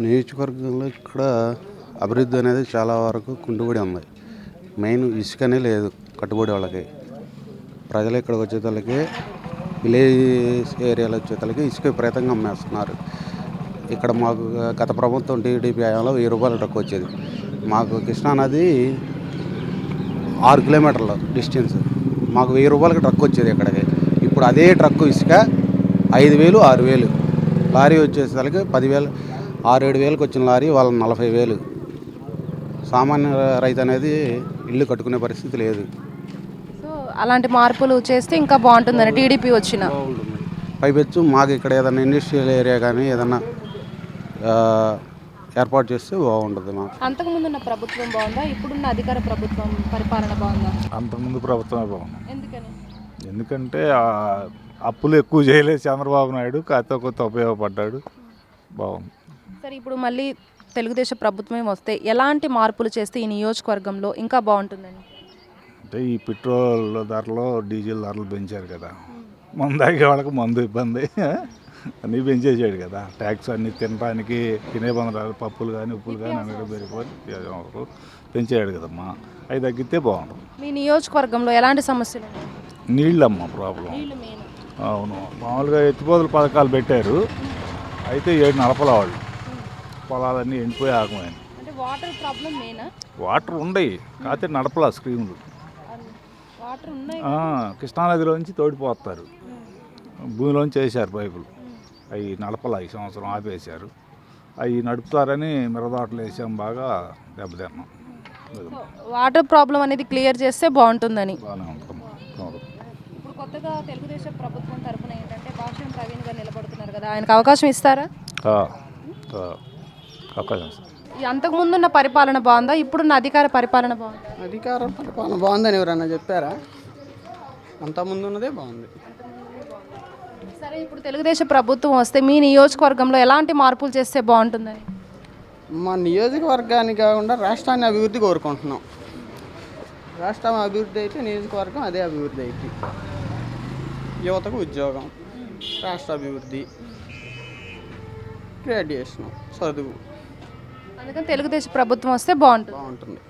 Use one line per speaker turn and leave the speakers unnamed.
నియోజకవర్గంలో ఇక్కడ అభివృద్ధి అనేది చాలా వరకు కుంటుపడి ఉంది. మెయిన్ ఇసుకనే లేదు కట్టుబడి వాళ్ళకి. ప్రజలు ఇక్కడికి వచ్చేతలకి విలేజ్ ఏరియాలో వచ్చేతలకి ఇసుక విపరీతంగా అమ్మేస్తున్నారు. ఇక్కడ మాకు గత ప్రభుత్వం టీడీపీ హయాంలో 1000 రూపాయల ట్రక్ వచ్చేది. మాకు కృష్ణానది 6 కిలోమీటర్ల డిస్టెన్స్. మాకు 1000 రూపాయలకి ట్రక్ వచ్చేది ఇక్కడికి. ఇప్పుడు అదే ట్రక్కు ఇసుక 5000, 6000. లారీ వచ్చేసరికి 10,000, 6-7 వేలకు వచ్చిన లారీ వాళ్ళ 40,000. సామాన్య రైతు అనేది ఇల్లు కట్టుకునే పరిస్థితి లేదు.
సో అలాంటి మార్పులు చేస్తే ఇంకా బాగుంటుందని టీడీపీ వచ్చిన
బాగుంటుంది. పైపెచ్చు మాకు ఇక్కడ ఏదైనా ఇండస్ట్రియల్ ఏరియా కానీ ఏదన్నా ఏర్పాటు చేస్తే బాగుంటుంది. మాకు
అంతకుముందున్న ప్రభుత్వం బాగుందా, ఇప్పుడున్న అధికార ప్రభుత్వం పరిపాలన బాగుందా?
అంతకుముందు ప్రభుత్వమే బాగుంది.
ఎందుకని?
ఎందుకంటే అప్పులు ఎక్కువ చేయలేదు చంద్రబాబు నాయుడు, కాస్త కొత్త ఉపయోగపడ్డాడు. బాగుంది.
సరే, ఇప్పుడు మళ్ళీ తెలుగుదేశం ప్రభుత్వం వస్తే ఎలాంటి మార్పులు చేస్తే ఈ నియోజకవర్గంలో ఇంకా బాగుంటుందని?
అంటే ఈ పెట్రోల్ ధరలు, డీజిల్ ధరలు పెంచారు కదా, మందు తాగే వాళ్ళకి మందు ఇబ్బంది అన్నీ పెంచేసాడు కదా. ట్యాక్స్ అన్నీ తినడానికి తినే బంగారు పప్పులు కానీ ఉప్పులు కానీ అన్నీ పెరిగిపోయి పెంచాడు కదమ్మా. అవి తగ్గితే బాగుంటుంది.
మీ నియోజకవర్గంలో ఎలాంటి సమస్యలు ఉన్నాయి?
నీళ్ళమ్మ ప్రాబ్లం. అవును, మామూలుగా ఎత్తిపోతల పథకాలు పెట్టారు, అయితే 7 నలపల వాళ్ళు పొలాలన్నీ ఎండిపోయి ఆగమైంది.
అంటే వాటర్ ప్రాబ్లం మెయినా?
వాటర్ ఉండయి, కాకపోతే నడపలా స్క్రీన్లు.
వాటర్ ఉన్నాయి,
కృష్ణానదిలోంచి తోడిపోతారు, భూమిలోంచి వేసారు పైపులు. అవి నడపలా, ఈ సంవత్సరం ఆపేశారు. అవి నడుపుతారని మిరదాటలు వేసాం, బాగా దెబ్బతిన్నాం.
వాటర్ ప్రాబ్లం అనేది క్లియర్ చేస్తే బాగుంటుందని.
బాగానే ఉంటాం.
ఇప్పుడు కొత్తగా తెలుగుదేశం ప్రభుత్వం తరఫున ఏంటంటే భాష్యం ప్రవీణ్ గారు నిలబడుతున్నారు కదా, ఆయనకు అవకాశం ఇస్తారా?
అవకాశం.
అంతకుముందున్న పరిపాలన బాగుందా, ఇప్పుడున్న అధికార పరిపాలన బాగుందా?
అధికార పరిపాలన బాగుందని ఎవరన్నా చెప్పారా? అంతకుముందు ఉన్నదే బాగుంది.
సరే, ఇప్పుడు తెలుగుదేశం ప్రభుత్వం వస్తే మీ నియోజకవర్గంలో ఎలాంటి మార్పులు చేస్తే బాగుంటుందని?
మా నియోజకవర్గానికి కాకుండా రాష్ట్రాన్ని అభివృద్ధి కోరుకుంటున్నాం. రాష్ట్రం అభివృద్ధి అయితే నియోజకవర్గం అదే అభివృద్ధి అయితే. యువతకు ఉద్యోగం, రాష్ట్ర అభివృద్ధి, గ్రాడ్యుయేషన్, చదువు.
అందుకని తెలుగుదేశం ప్రభుత్వం వస్తే బాగుంటుంది.